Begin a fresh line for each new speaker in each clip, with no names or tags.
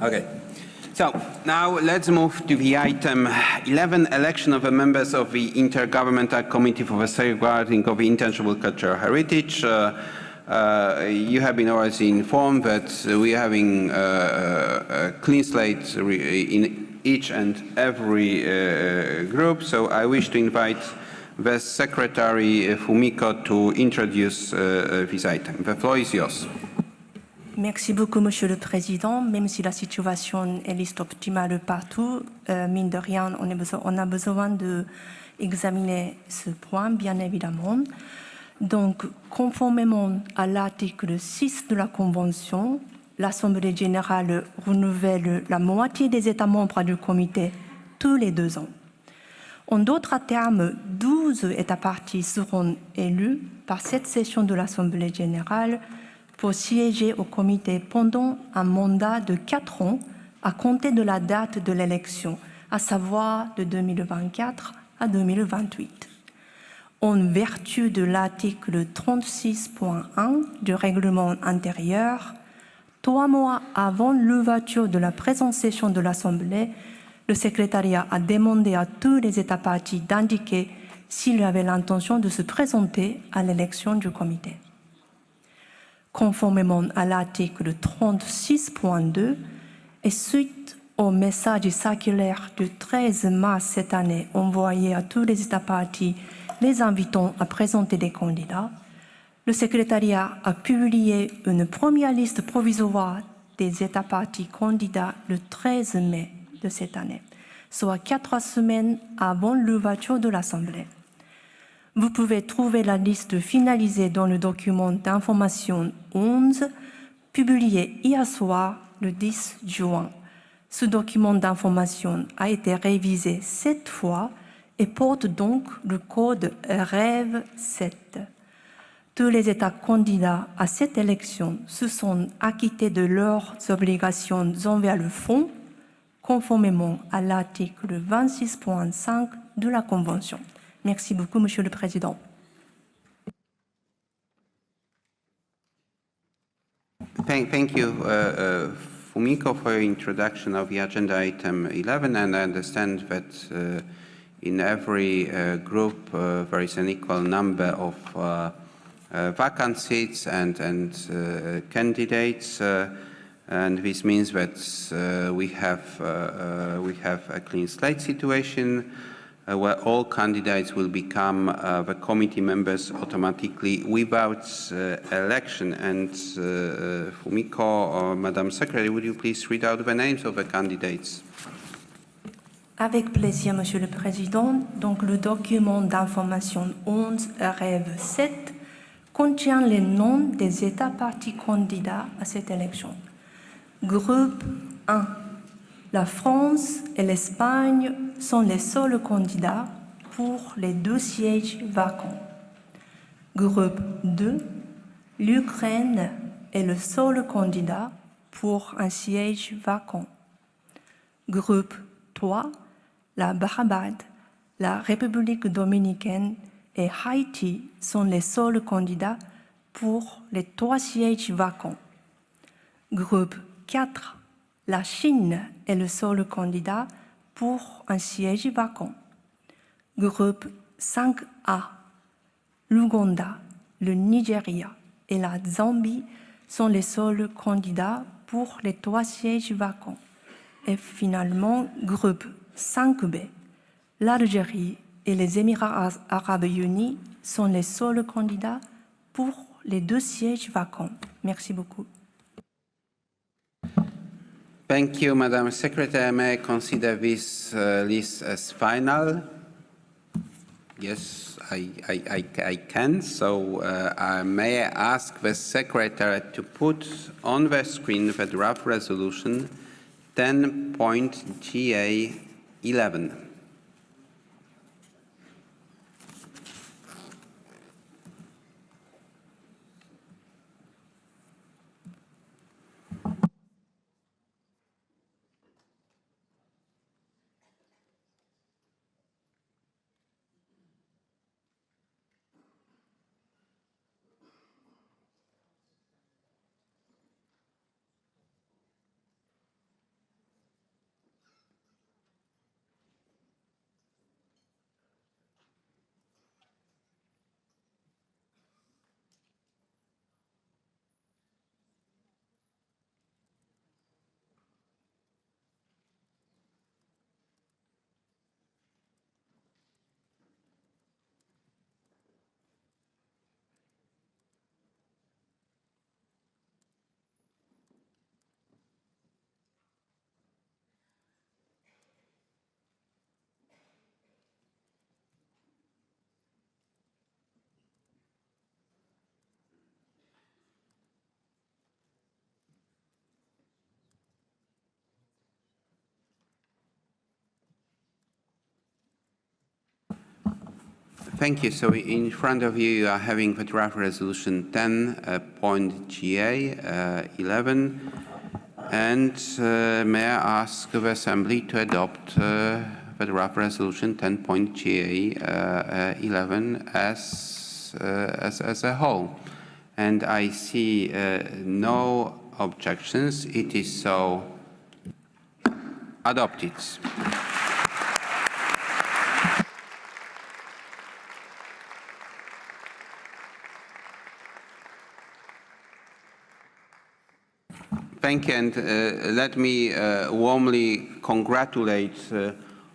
Okay. So now let's move to the item 11, election of the members of the Intergovernmental Committee for the Safeguarding of the Intangible Cultural Heritage. You have been already informed that we are having a clean slate in each and every group, so I wish to invite the Secretary Fumiko to introduce this item. The floor is yours.
Merci beaucoup, Monsieur le Président. Même si la situation est optimale partout, mine de rien, on a besoin d'examiner ce point, bien évidemment. Donc, conformément à l'article 6 de la Convention, l'Assemblée générale renouvelle la moitié des États membres du comité tous les 2 ans. En d'autres termes, 12 États parties seront élus par cette session de l'Assemblée générale pour siéger au comité pendant un mandat de 4 ans à compter de la date de l'élection, à savoir de 2024 à 2028. En vertu de l'article 36.1 du règlement intérieur, 3 mois avant l'ouverture de la présente session de l'Assemblée, le secrétariat a demandé à tous les États parties d'indiquer s'ils avaient l'intention de se présenter à l'élection du comité. Conformément à l'article 36.2 et suite au message circulaire du 13 mars cette année envoyé à tous les États parties les invitant à présenter des candidats, le secrétariat a publié une première liste provisoire des États parties candidats le 13 mai de cette année, soit 4 semaines avant l'ouverture de l'Assemblée. Vous pouvez trouver la liste finalisée dans le document d'information 11, publié hier soir, le 10 juin. Ce document d'information a été révisé 7 fois et porte donc le code REV 7. Tous les États candidats à cette élection se sont acquittés de leurs obligations envers le Fonds, conformément à l'article 26.5 de la Convention. Merci beaucoup, Monsieur le Président.
Thank you, Fumiko, for your introduction of the agenda item 11, and I understand that in every group there is an equal number of vacant seats and candidates, and this means that we have a clean slate situation where all candidates will become the committee members automatically without election. And Fumiko or Madam Secretary, would you please read out the names of the candidates?
Avec plaisir, Monsieur le Président. Donc, le document d'information 11 REV 7 contient les noms des États parties candidats à cette élection. Groupe 1. La France et l'Espagne sont les seuls candidats pour les 2 sièges vacants. Groupe 2. L'Ukraine est le seul candidat pour un siège vacant. Groupe 3. La Barbade, la République dominicaine et Haïti sont les seuls candidats pour les 3 sièges vacants. Groupe 4. La Chine est le seul candidat pour un siège vacant. Groupe 5A. L'Ouganda, le Nigeria et la Zambie sont les seuls candidats pour les 3 sièges vacants. Et finalement, groupe 5B. L'Algérie et les Émirats arabes unis sont les seuls candidats pour les 2 sièges vacants. Merci beaucoup.
Thank you, Madam Secretary. May I consider this list as final? Yes, I can. So may I ask the Secretary to put on the screen the draft resolution 10.GA11. Thank you. So in front of you, you are having the draft resolution 10.GA11. And may I ask the Assembly to adopt the draft resolution 10.GA11 as a whole? And I see no objections. It is so adopted. Thank you, and let me warmly congratulate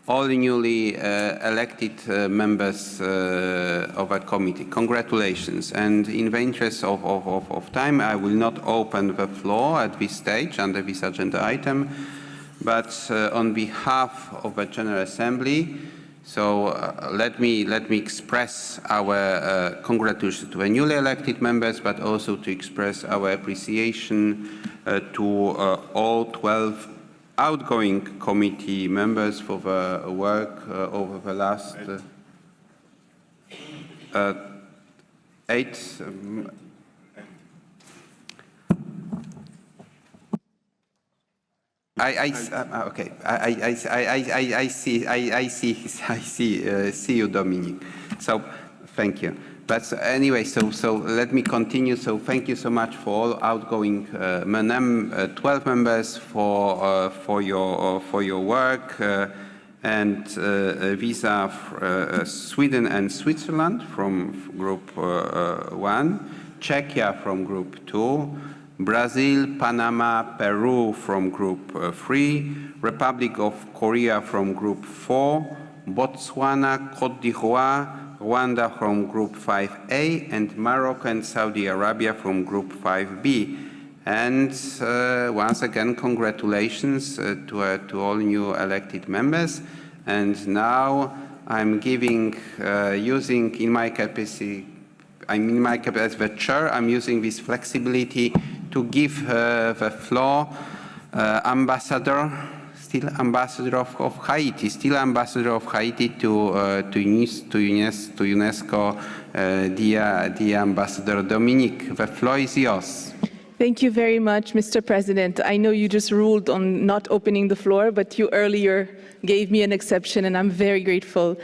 all newly elected members of a committee. Congratulations. And in the interest of time, I will not open the floor at this stage under this agenda item, but on behalf of the General Assembly, so let me express our congratulations to the newly elected members, but also to express our appreciation to all 12 outgoing committee members for the work over the last 8 I see you, Dominic. So thank you. But anyway, so let me continue. So thank you so much for all outgoing 12 members for your work, and these are Sweden and Switzerland from Group 1, Czechia from Group 2. Brazil, Panama, Peru from Group 3, Republic of Korea from Group 4, Botswana, Côte d'Ivoire, Rwanda from Group 5A, and Morocco and Saudi Arabia from Group 5B. And once again, congratulations to all new elected members. And now I'm giving, using in my capacity as the chair, I'm using this flexibility to give the floor Ambassador of Haiti to UNESCO, dear Ambassador Dominique. The floor is yours.
Thank you very much, Mr. President. I know you just ruled on not opening the floor, but you earlier gave me an exception, and I'm very grateful.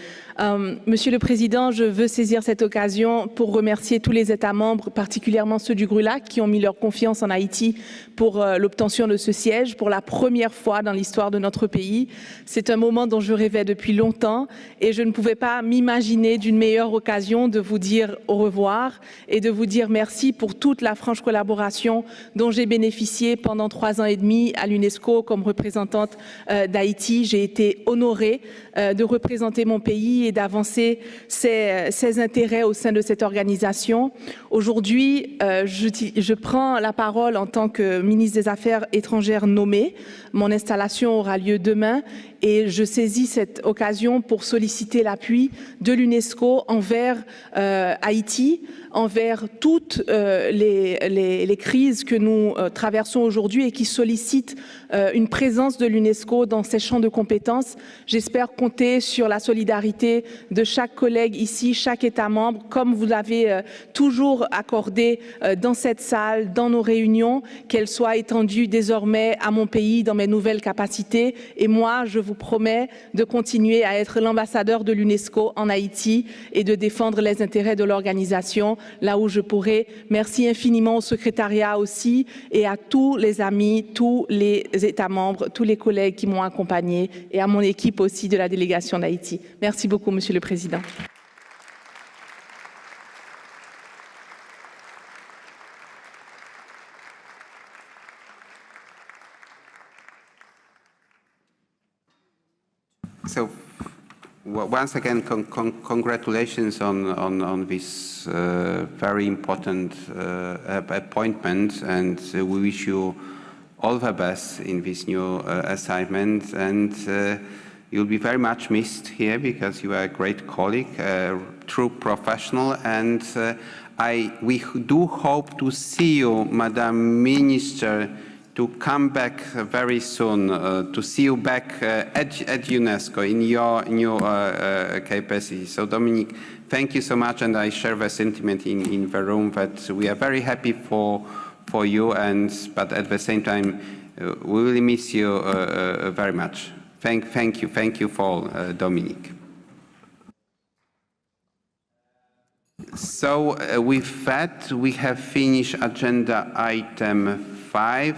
Monsieur le Président, je veux saisir cette occasion pour remercier tous les États membres, particulièrement ceux du GRULAC, qui ont mis leur confiance en Haïti pour l'obtention de ce siège pour la première fois dans l'histoire de notre pays. C'est un moment dont je rêvais depuis longtemps et je ne pouvais pas m'imaginer d'une meilleure occasion de vous dire au revoir et de vous dire merci pour toute la franche collaboration dont j'ai bénéficié pendant 3 ans et demi à l'UNESCO comme représentante d'Haïti. J'ai été honorée de représenter mon pays et d'avancer ses intérêts au sein de cette organisation. Aujourd'hui, je prends la parole en tant que ministre des Affaires étrangères nommée. Mon installation aura lieu demain et je saisis cette occasion pour solliciter l'appui de l'UNESCO envers Haïti, envers toutes les crises que nous traversons aujourd'hui et qui sollicitent une présence de l'UNESCO dans ces champs de compétences. J'espère compter sur la solidarité de chaque collègue ici, chaque État membre, comme vous l'avez toujours accordé dans cette salle, dans nos réunions, qu'elle soit étendue désormais à mon pays dans mes nouvelles capacités. Et moi, je vous promets de continuer à être l'ambassadeur de l'UNESCO en Haïti et de défendre les intérêts de l'organisation là où je pourrai. Merci infiniment au secrétariat aussi et à tous les amis, tous les États membres, tous les collègues qui m'ont accompagné et à mon équipe aussi de la délégation d'Haïti. Merci beaucoup, Monsieur le Président.
So, once again, congratulations on this very important appointment, and we wish you all the best in this new assignment. And you'll be very much missed here because you are a great colleague, a true professional, and we do hope to see you, Madam Minister, to come back very soon, to see you back at UNESCO in your new capacity. So Dominique, thank you so much, and I share the sentiment in the room that we are very happy for you, but at the same time, we really miss you very much. Thank you for Dominique. So with that, we have finished agenda item 5.